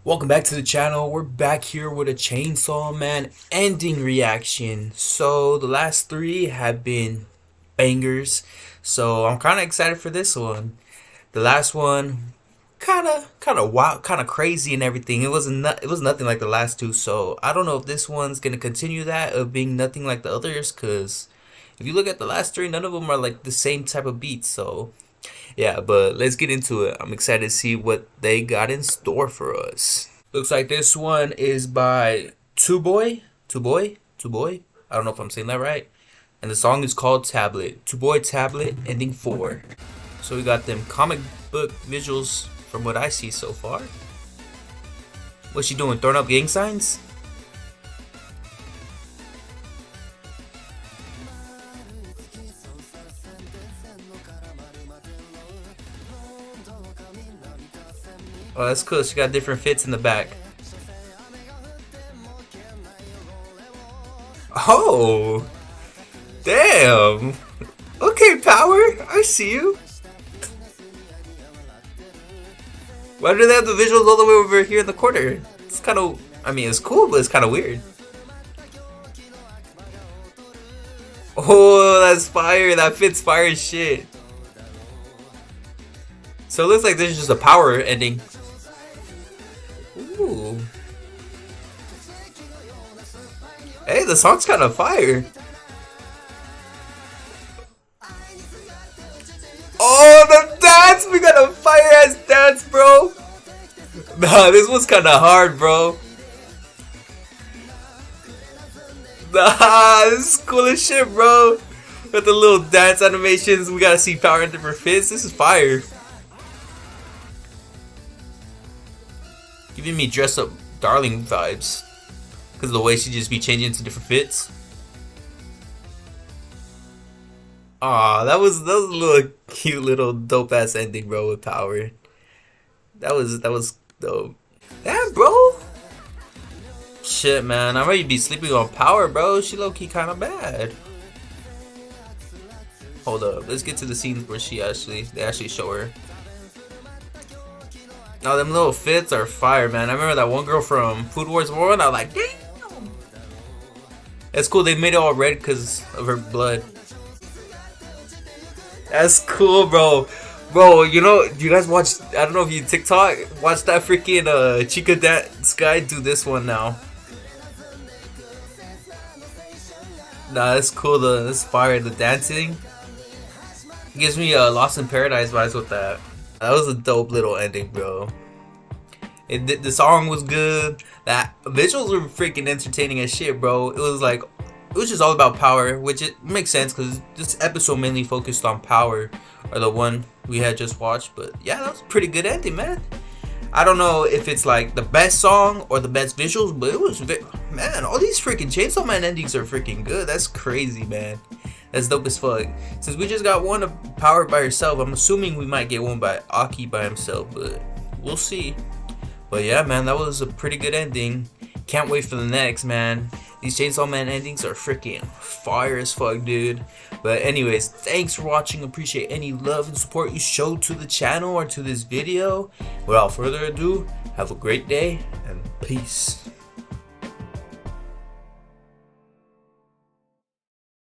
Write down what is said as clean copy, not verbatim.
Welcome back to the channel. We're back here with a Chainsaw Man ending reaction. So the last three have been bangers, so I'm kind of excited for this one. The last one kind of wild, kind of crazy and everything. It was nothing like the last two, so I don't know if this one's gonna continue that of being nothing like the others, because if you look at the last three, none of them are like the same type of beats. So yeah, but let's get into it. I'm excited to see what they got in store for us. Looks like this one is by Two Boy. I don't know if I'm saying that right. And the song is called Tablet. Two Boy Tablet, ending 4. So we got them comic book visuals from what I see so far. What's she doing? Throwing up gang signs? Oh, that's cool. She got different fits in the back. Oh, damn. Okay, Power. I see you. Why do they have the visuals all the way over here in the corner? It's kind of, I mean, it's cool, but it's kind of weird. Oh, that's fire. That fits fire as shit. So it looks like this is just a Power ending. Ooh. Hey, the song's kind of fire. Oh, the dance! We got a fire ass dance, bro. Nah, this one's kind of hard, bro. Nah, this is cool as shit, bro. With the little dance animations, we gotta see Power in different fits. This is fire. Giving me dress up darling vibes. Because of the way she just be changing to different fits. Aw, that was a little cute little dope ass ending, bro, with Power. That was dope. Damn, bro. Shit, man, I'm ready to be sleeping on Power, bro. She low key kind of bad. Hold up, let's get to the scenes where they actually show her. Now them little fits are fire, man. I remember that one girl from Food Wars 1. I was like, damn. That's cool. They made it all red because of her blood. That's cool, bro. Bro, you know, you guys watch? I don't know if you TikTok watch that freaking Chica Dance guy do this one now. Nah, that's cool. This fire, the dancing gives me Lost in Paradise vibes with that. That was a dope little ending, bro. The song was good. That visuals were freaking entertaining as shit, bro. It was just all about Power, which it makes sense because this episode mainly focused on Power, or the one we had just watched. But yeah, that was a pretty good ending, man. I don't know if it's like the best song or the best visuals, but it was, man, all these freaking Chainsaw Man endings are freaking good. That's crazy, man. That's dope as fuck. Since we just got one of Power by herself, I'm assuming we might get one by Aki by himself, but we'll see. But yeah, man, that was a pretty good ending. Can't wait for the next, man. These Chainsaw Man endings are freaking fire as fuck, dude. But anyways, thanks for watching. Appreciate any love and support you showed to the channel or to this video. Without further ado, have a great day and peace.